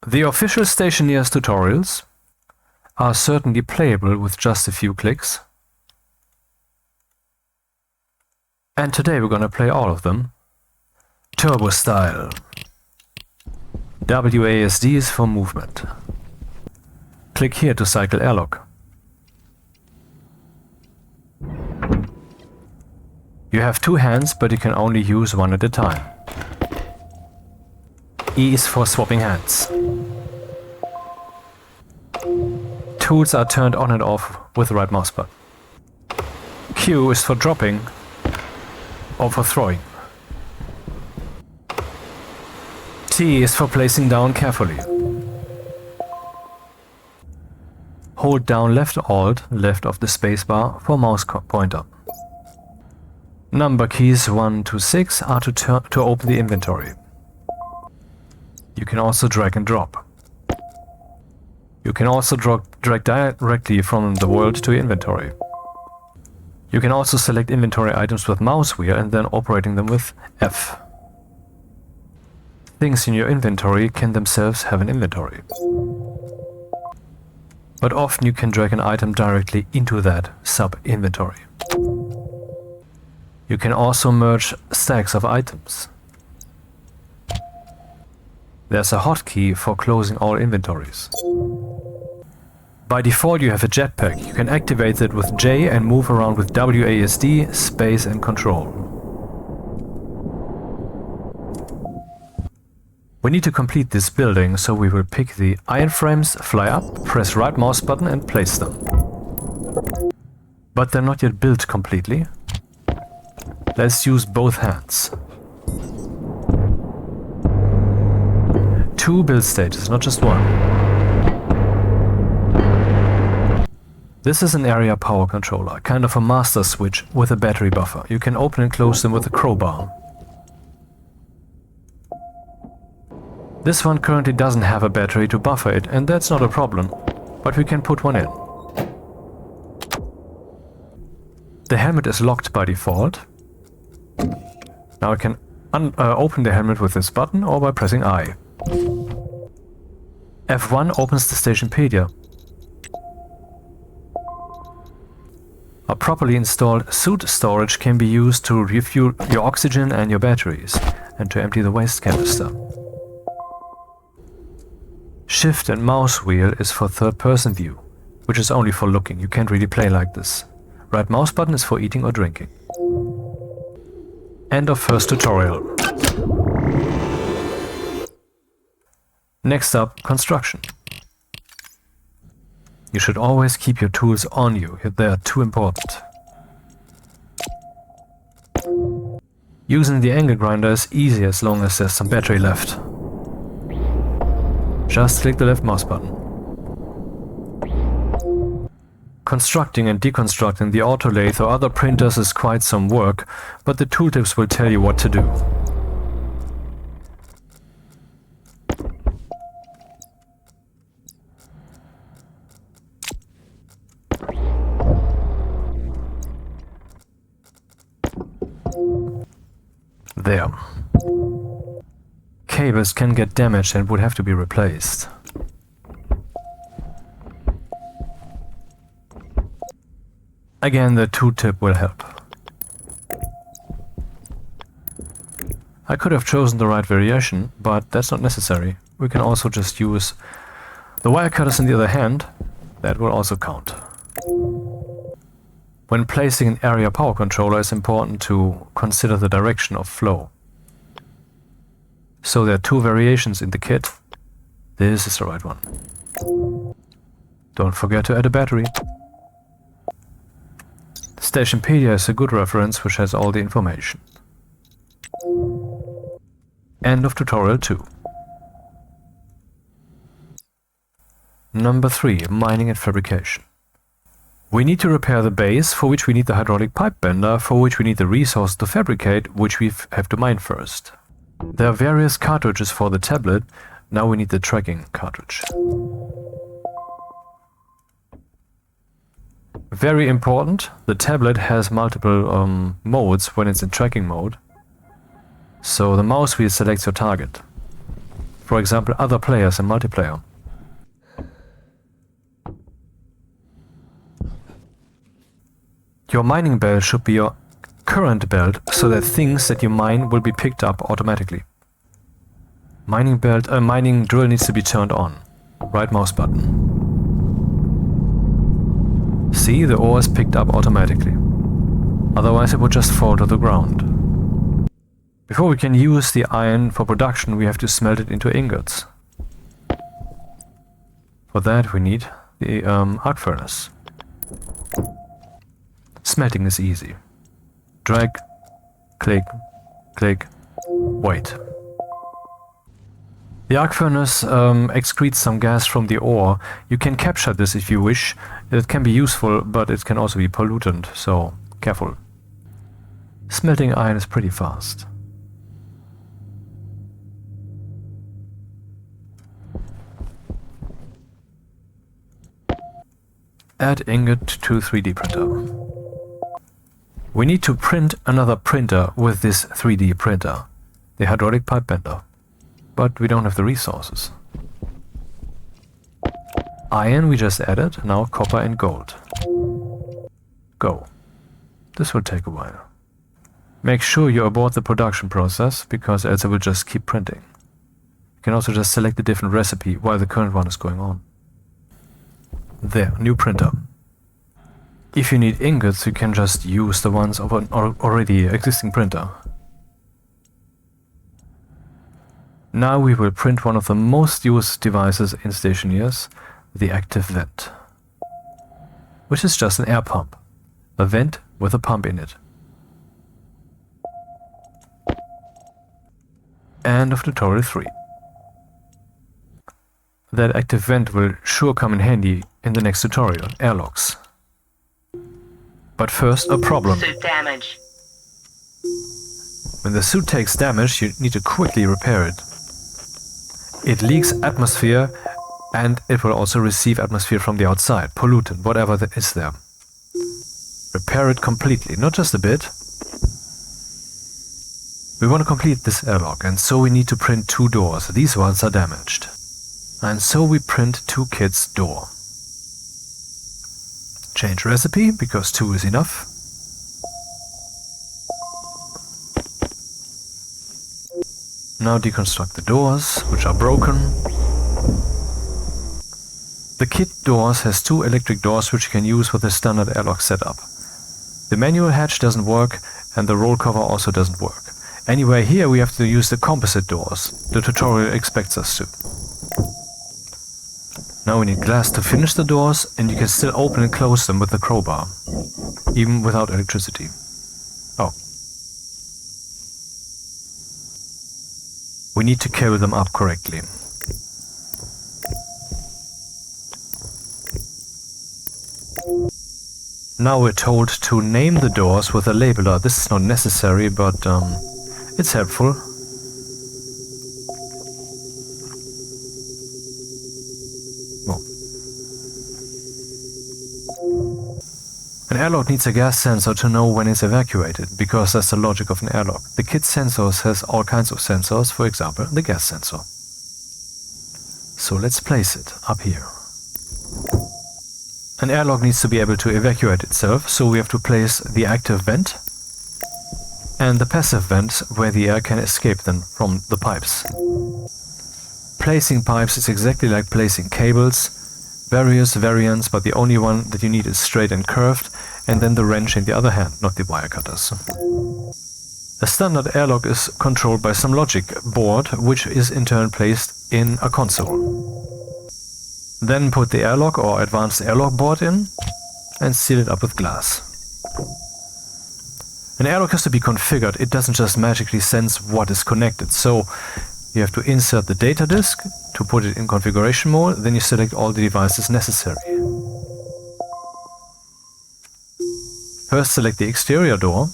The official Stationeers tutorials are certainly playable with just a few clicks. And today we're gonna play all of them. Turbo style. WASD is for movement. Click here to cycle airlock. You have two hands, but you can only use one at a time. E is for swapping hands. Tools are turned on and off with the right mouse button. Q is for dropping or for throwing. T is for placing down carefully. Hold down left Alt, left of the spacebar for mouse pointer. Number keys 1 to 6 are to open the inventory. You can also drag and drop. You can also drag directly from the world to your inventory. You can also select inventory items with mouse wheel and then operating them with F. Things in your inventory can themselves have an inventory. But often you can drag an item directly into that sub-inventory. You can also merge stacks of items. There's a hotkey for closing all inventories. By default you have a jetpack. You can activate it with J and move around with WASD, space and control. We need to complete this building, so we will pick the iron frames, fly up, press right mouse button and place them. But they're not yet built completely. Let's use both hands. 2 build stages, not just one. This is an area power controller, kind of a master switch with a battery buffer. You can open and close them with a crowbar. This one currently doesn't have a battery to buffer it, and that's not a problem, but we can put one in. The helmet is locked by default. Now I can open the helmet with this button or by pressing I. F1 opens the Stationpedia. A properly installed suit storage can be used to refuel your oxygen and your batteries, and to empty the waste canister. Shift and mouse wheel is for third-person view, which is only for looking. You can't really play like this. Right mouse button is for eating or drinking. End of first tutorial. Next up, construction. You should always keep your tools on you, they are too important. Using the angle grinder is easy as long as there's some battery left. Just click the left mouse button. Constructing and deconstructing the autolathe or other printers is quite some work, but the tooltips will tell you what to do. There. Cables can get damaged and would have to be replaced. Again, the tooltip will help. I could have chosen the right variation, but that's not necessary. We can also just use the wire cutters on the other hand. That will also count. When placing an area power controller, it's important to consider the direction of flow. So there are 2 variations in the kit. This is the right one. Don't forget to add a battery. Stationpedia is a good reference which has all the information. End of tutorial 2. Number 3. Mining and fabrication. We need to repair the base, for which we need the hydraulic pipe bender, for which we need the resource to fabricate, which we have to mine first. There are various cartridges for the tablet. Now we need the tracking cartridge. Very important, the tablet has multiple modes when it's in tracking mode. So the mouse wheel selects your target. For example, other players in multiplayer. Your mining belt should be your current belt, so that things that you mine will be picked up automatically. Mining drill needs to be turned on. Right mouse button. See, the ore is picked up automatically. Otherwise it would just fall to the ground. Before we can use the iron for production, we have to smelt it into ingots. For that we need the arc furnace. Smelting is easy. Drag, click, click, wait. The arc furnace excretes some gas from the ore. You can capture this if you wish. It can be useful, but it can also be pollutant, so careful. Smelting iron is pretty fast. Add ingot to 3D printer. We need to print another printer with this 3D printer, the hydraulic pipe bender. But we don't have the resources. Iron we just added, now copper and gold. Go. This will take a while. Make sure you abort the production process, because else it will just keep printing. You can also just select a different recipe while the current one is going on. There, new printer. If you need ingots, you can just use the ones of an already existing printer. Now we will print one of the most used devices in Stationeers, the active vent. Which is just an air pump. A vent with a pump in it. End of tutorial 3. That active vent will sure come in handy in the next tutorial, airlocks. But first, a problem. Suit damage. When the suit takes damage, you need to quickly repair it. It leaks atmosphere, and it will also receive atmosphere from the outside, pollutant, whatever that is there. Repair it completely, not just a bit. We want to complete this airlock, and so we need to print 2 doors. These ones are damaged. And so we print 2 kits door. Change recipe, because 2 is enough. Now deconstruct the doors, which are broken. The kit doors has 2 electric doors which you can use with the standard airlock setup. The manual hatch doesn't work, and the roll cover also doesn't work. Anyway, here we have to use the composite doors. The tutorial expects us to. Now we need glass to finish the doors, and you can still open and close them with the crowbar, even without electricity. Oh. We need to carry them up correctly. Now we're told to name the doors with a labeler. This is not necessary, but it's helpful. An airlock needs a gas sensor to know when it's evacuated, because that's the logic of an airlock. The kit sensors has all kinds of sensors, for example, the gas sensor. So let's place it up here. An airlock needs to be able to evacuate itself, so we have to place the active vent and the passive vent where the air can escape then from the pipes. Placing pipes is exactly like placing cables. Various variants, but the only one that you need is straight and curved, and then the wrench in the other hand, not the wire cutters. A standard airlock is controlled by some logic board, which is in turn placed in a console. Then put the airlock or advanced airlock board in, and seal it up with glass. An airlock has to be configured. It doesn't just magically sense what is connected, so you have to insert the data disk to put it in configuration mode, then you select all the devices necessary. First select the exterior door.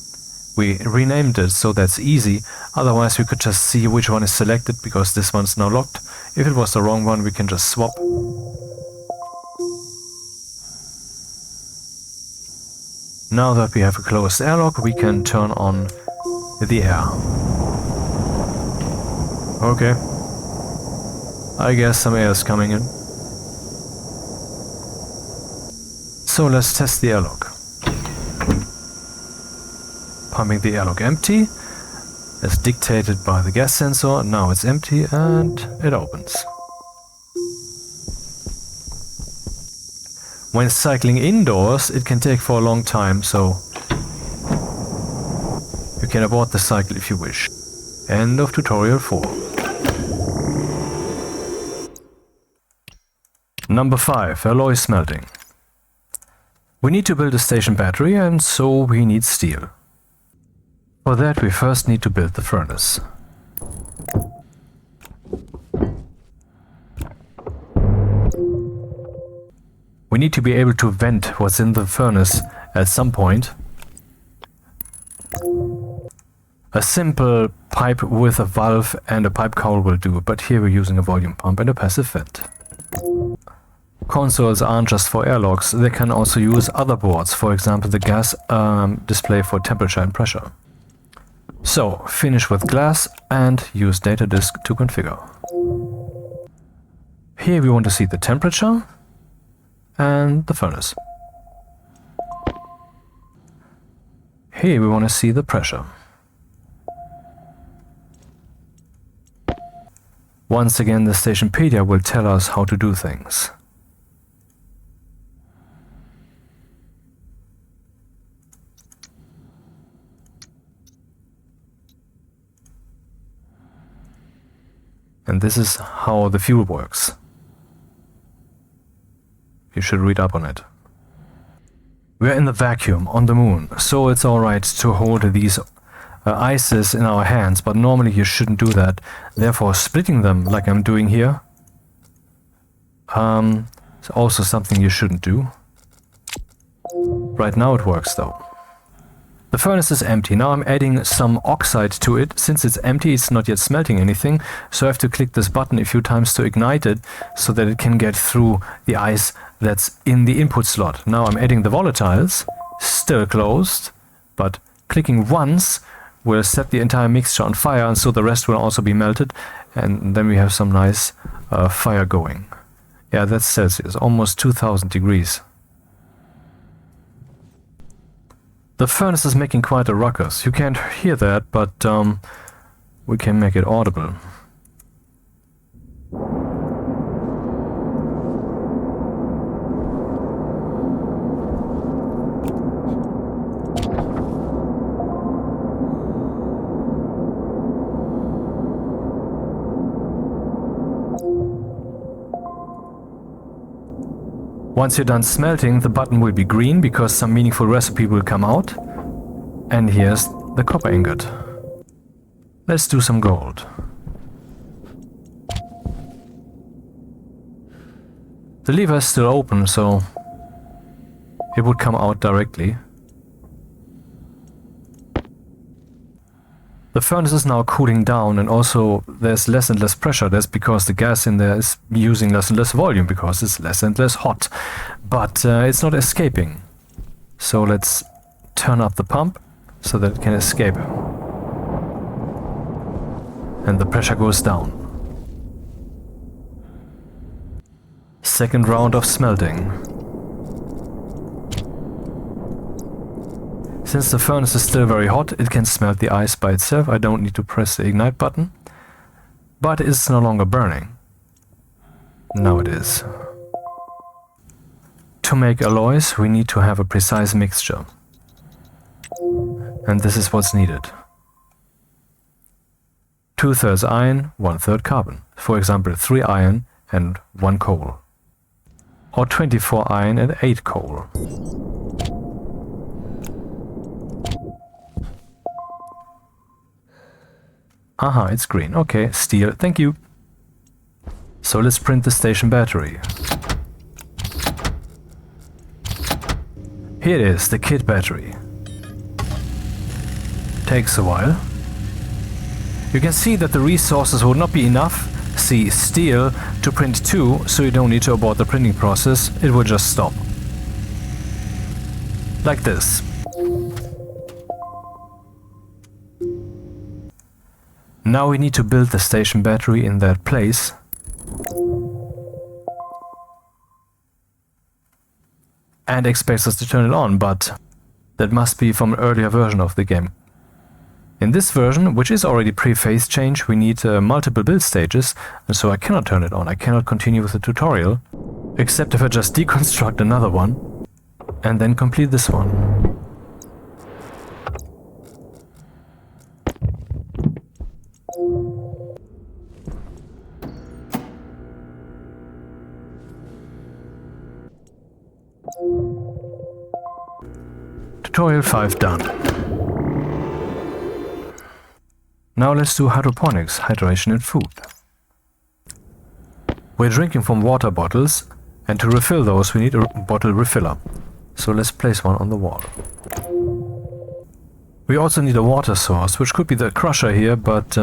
We renamed it, so that's easy, otherwise we could just see which one is selected, because this one's now locked. If it was the wrong one, we can just swap. Now that we have a closed airlock, we can turn on the air. Okay. I guess some air is coming in. So let's test the airlock. Pumping the airlock empty, as dictated by the gas sensor. Now it's empty and it opens. When cycling indoors, it can take for a long time, so you can abort the cycle if you wish. End of tutorial 4. Number 5, alloy smelting. We need to build a station battery, and so we need steel. For that we first need to build the furnace. We need to be able to vent what's in the furnace at some point. A simple pipe with a valve and a pipe cowl will do, but here we're using a volume pump and a passive vent. Consoles aren't just for airlocks, they can also use other boards, for example the gas display for temperature and pressure. So, finish with glass and use data disk to configure. Here we want to see the temperature and the furnace. Here we want to see the pressure. Once again, the Stationpedia will tell us how to do things. And this is how the fuel works. You should read up on it. We're in the vacuum on the moon, so it's alright to hold these ices in our hands, but normally you shouldn't do that. Therefore, splitting them like I'm doing here is also something you shouldn't do. Right now it works though. The furnace is empty. Now I'm adding some oxide to it. Since it's empty, it's not yet smelting anything, so I have to click this button a few times to ignite it so that it can get through the ice that's in the input slot. Now I'm adding the volatiles, still closed, but clicking once will set the entire mixture on fire, and so the rest will also be melted, and then we have some nice fire going. Yeah, that's Celsius, almost 2000 degrees. The furnace is making quite a ruckus. You can't hear that, but we can make it audible. Once you're done smelting, the button will be green because some meaningful recipe will come out. And here's the copper ingot. Let's do some gold. The lever is still open, so it would come out directly. The furnace is now cooling down, and also there's less and less pressure. That's because the gas in there is using less and less volume because it's less and less hot. But it's not escaping. So let's turn up the pump so that it can escape. And the pressure goes down. Second round of smelting. Since the furnace is still very hot, it can smelt the ice by itself. I don't need to press the ignite button. But it's no longer burning. Now it is. To make alloys, we need to have a precise mixture. And this is what's needed. 2/3 iron, 1/3 carbon. For example, 3 iron and 1 coal. Or 24 iron and 8 coal. Aha, it's green. Okay, steel, thank you. So let's print the station battery. Here it is, the kit battery. Takes a while. You can see that the resources will not be enough, see steel, to print 2, so you don't need to abort the printing process, it will just stop. Like this. Now we need to build the station battery in that place. and expects us to turn it on, but that must be from an earlier version of the game. In this version, which is already pre-phase change, we need multiple build stages, and so I cannot turn it on. I cannot continue with the tutorial, except if I just deconstruct another one, and then complete this one. Tutorial 5 done. Now let's do hydroponics, hydration and food. We're drinking from water bottles, and to refill those we need a bottle refiller. So let's place one on the wall. We also need a water source, which could be the crusher here, but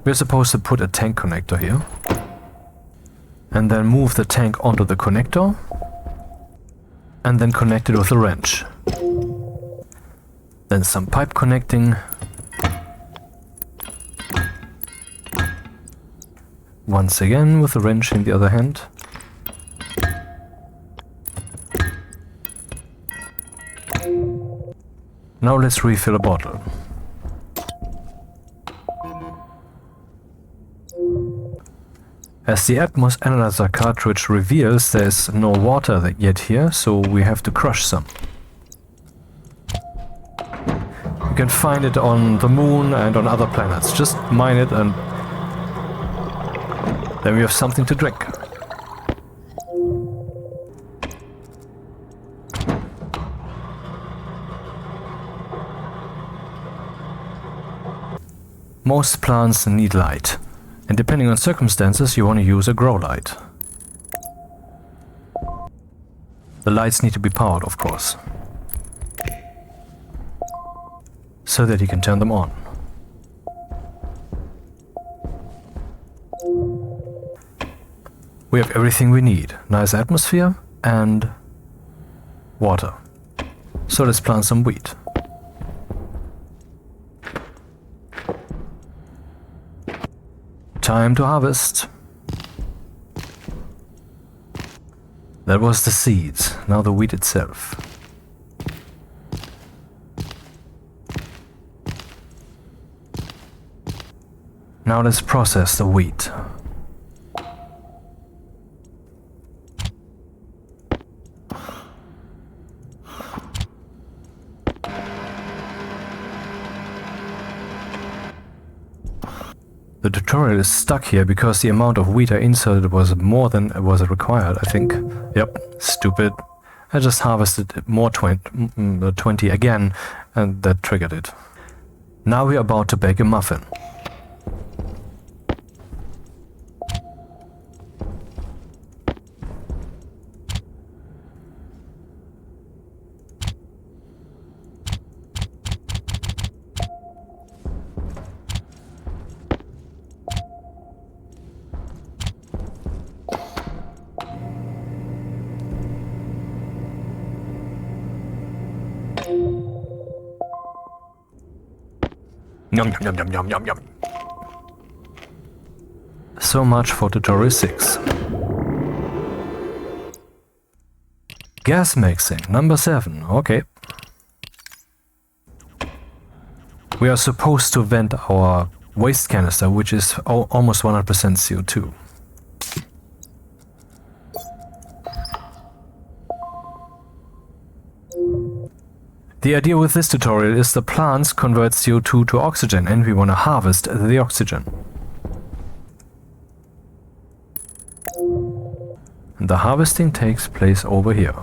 we're supposed to put a tank connector here. And then move the tank onto the connector, and then connect it with a wrench. Then some pipe connecting. Once again with a wrench in the other hand. Now let's refill a bottle. As the Atmos Analyzer cartridge reveals, there's no water yet here, so we have to crush some. You can find it on the moon and on other planets. Just mine it and then we have something to drink. Most plants need light, and depending on circumstances you want to use a grow light. The lights need to be powered, of course, so that you can turn them on. We have everything we need. Nice atmosphere and water. So let's plant some wheat. Time to harvest. That was the seeds, now the wheat itself. Now let's process the wheat. The tutorial is stuck here because the amount of wheat I inserted was more than was required, I think. Yep, stupid. I just harvested more 20 again, and that triggered it. Now we're about to bake a muffin. Yum, yum, yum, yum, yum, yum. So much for tutorial 6. Gas mixing, number 7, okay. We are supposed to vent our waste canister, which is almost 100% CO2. The idea with this tutorial is the plants convert CO2 to oxygen and we want to harvest the oxygen. And the harvesting takes place over here.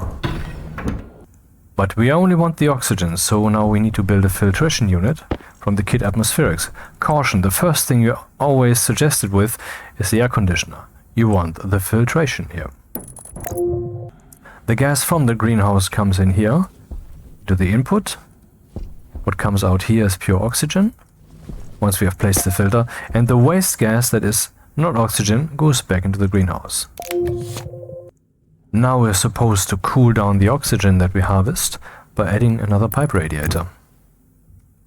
But we only want the oxygen, so now we need to build a filtration unit from the kit Atmospherics. Caution, the first thing you're always suggested with is the air conditioner. You want the filtration here. The gas from the greenhouse comes in here to the input. What comes out here is pure oxygen, once we have placed the filter, and the waste gas that is not oxygen goes back into the greenhouse. Now we're supposed to cool down the oxygen that we harvest by adding another pipe radiator.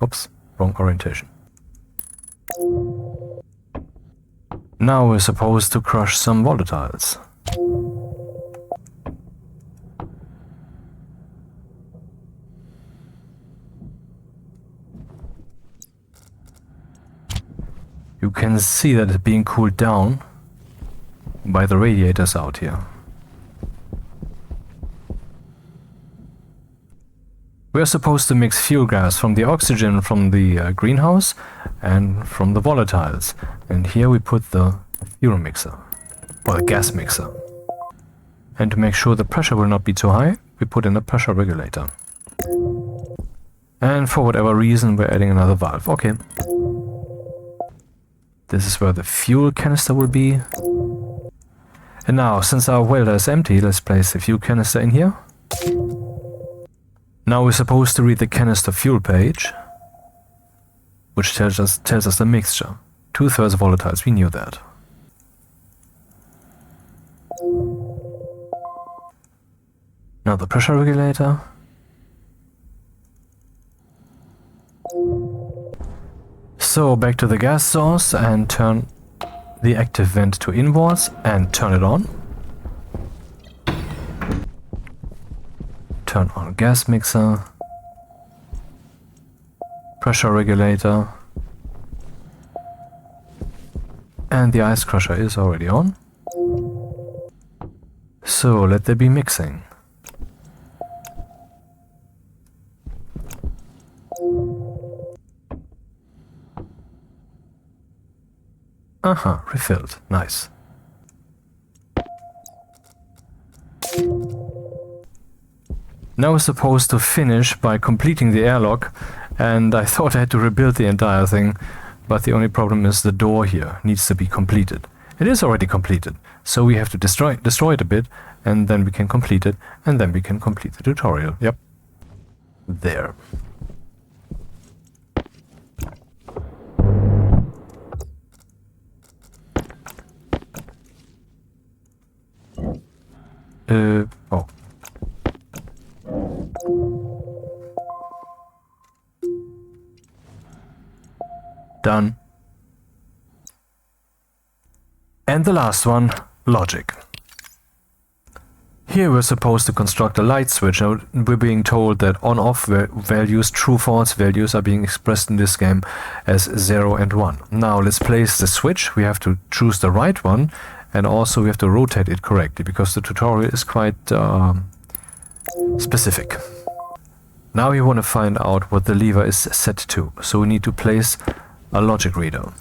Oops, wrong orientation. Now we're supposed to crush some volatiles. You can see that it's being cooled down by the radiators out here. We are supposed to mix fuel gas from the oxygen from the greenhouse and from the volatiles. And here we put the fuel mixer, or the gas mixer. And to make sure the pressure will not be too high, we put in a pressure regulator. And for whatever reason, we're adding another valve. Okay. This is where the fuel canister will be. And now, since our welder is empty, let's place the fuel canister in here. Now we're supposed to read the canister fuel page, which tells us the mixture. 2/3 volatiles, we knew that. Now the pressure regulator. So back to the gas source and turn the active vent to inwards and turn it on. Turn on gas mixer, pressure regulator, and the ice crusher is already on. So let there be mixing. Refilled. Nice. Now we're supposed to finish by completing the airlock, and I thought I had to rebuild the entire thing, but the only problem is the door here needs to be completed. It is already completed, so we have to destroy it a bit, and then we can complete it, and then we can complete the tutorial. Yep. There. Oh. Done. And the last one, logic. Here we're supposed to construct a light switch. Now we're being told that on-off values, true-false values are being expressed in this game as 0 and 1. Now let's place the switch. We have to choose the right one, and also we have to rotate it correctly because the tutorial is quite specific. Now we want to find out what the lever is set to. So we need to place a logic reader.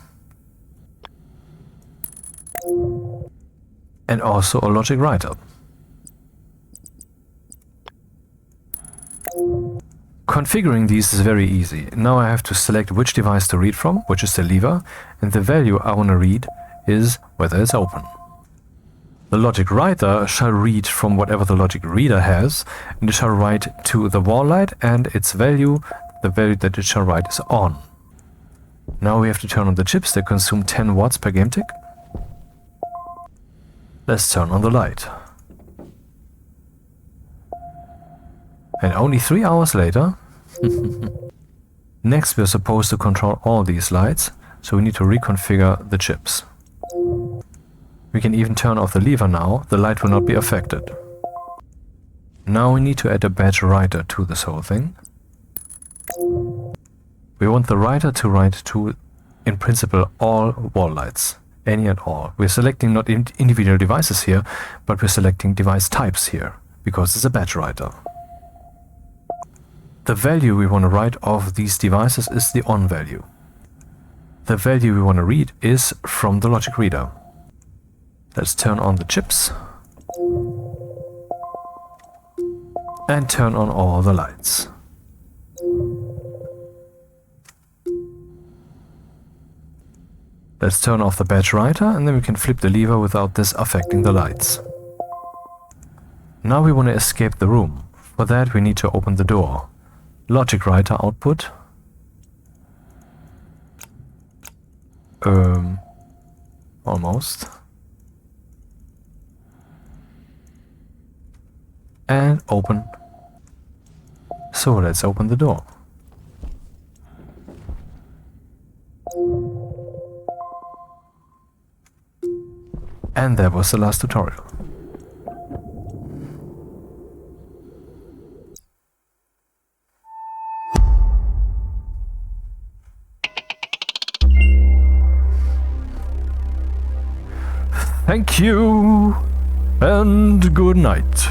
And also a logic writer. Configuring these is very easy. Now I have to select which device to read from, which is the lever, and the value I want to read is whether it's open. The logic writer shall read from whatever the logic reader has, and it shall write to the wall light, and its value, the value that it shall write, is on. Now we have to turn on the chips. They consume 10 watts per game tick. Let's turn on the light. And only 3 hours later, next we're supposed to control all these lights, so we need to reconfigure the chips. We can even turn off the lever now, the light will not be affected. Now we need to add a badge writer to this whole thing. We want the writer to write to, in principle, all wall lights, any and all. We're selecting not individual devices here, but we're selecting device types here, because it's a badge writer. The value we want to write of these devices is the on value. The value we want to read is from the logic reader. Let's turn on the chips and turn on all the lights. Let's turn off the badge writer, and then we can flip the lever without this affecting the lights. Now we want to escape the room. For that we need to open the door. Logic writer output. Almost. And open. So let's open the door. And that was the last tutorial. Thank you and good night.